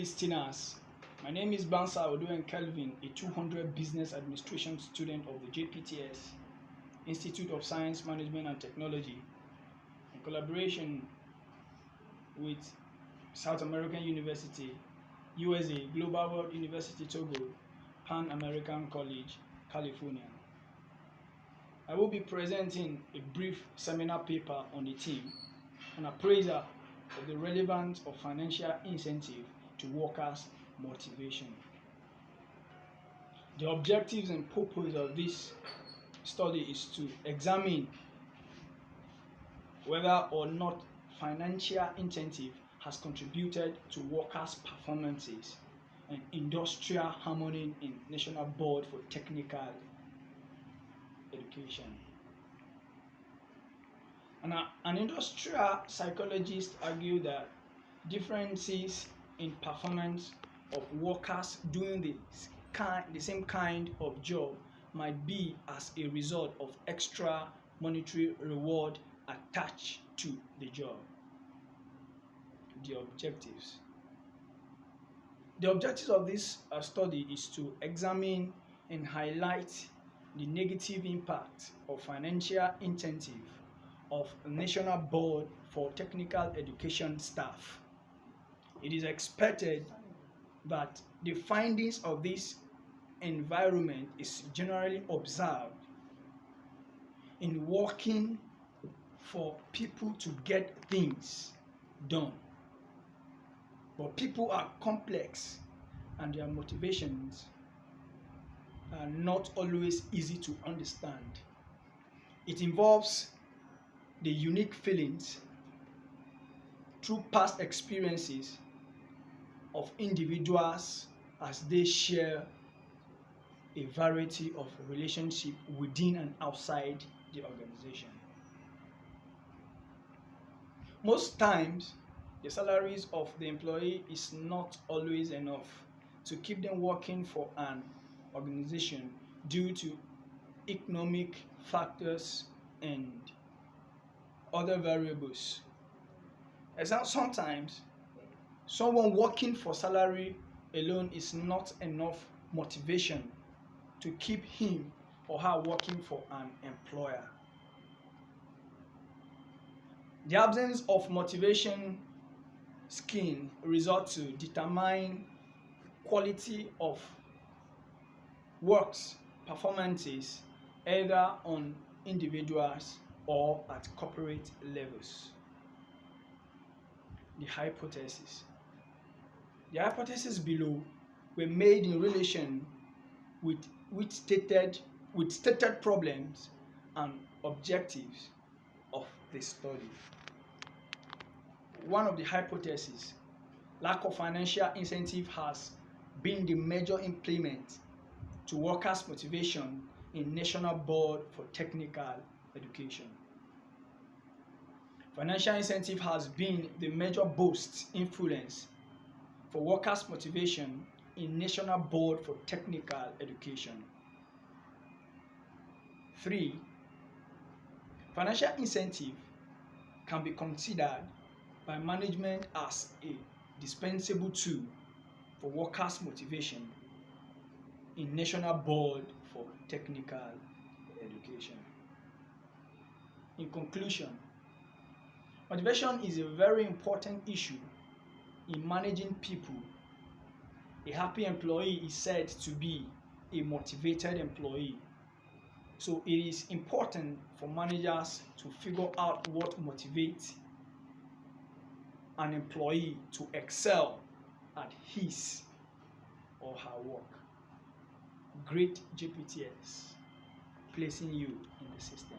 listeners. My name is Gbamsa, Orduen Kelvin, a 200 Business Administration student of the JPTS, Institute of Science, Management and Technology, in collaboration with South American University, USA, Global World University Togo, Pan American College, California. I will be presenting a brief seminar paper on the theme, an appraisal of the relevance of financial incentive to workers' motivation. The objectives and purpose of this study is to examine whether or not financial incentive has contributed to workers' performances and industrial harmony in National Board for Technical Education. An industrial psychologist argued that differences in performance of workers doing the same kind of job might be as a result of extra monetary reward attached to the job. The objectives. The objectives of this study is to examine and highlight the negative impact of financial incentive of National Board for Technical Education staff. It is expected that the findings of this environment is generally observed in working for people to get things done. But people are complex and their motivations are not always easy to understand. It involves the unique feelings through past experiences of individuals as they share a variety of relationships within and outside the organization. Most times, the salaries of the employee is not always enough to keep them working for an organization due to economic factors and other variables. Sometimes, someone working for salary alone is not enough motivation to keep him or her working for an employer. The absence of motivation scheme results to determine quality of works performances either on individuals or at corporate levels. The hypothesis. The hypotheses below were made in relation with stated problems and objectives of the study. One of the hypotheses, lack of financial incentive has been the major impediment to workers' motivation in National Board for Technical Education. Financial incentive has been the major boost influence for workers' motivation in National Board for Technical Education. 3. Financial incentive can be considered by management as a dispensable tool for workers' motivation in National Board for Technical Education. In conclusion, motivation is a very important issue in managing people. A happy employee is said to be a motivated employee. So it is important for managers to figure out what motivates an employee to excel at his or her work. Great JPTS placing you in the system.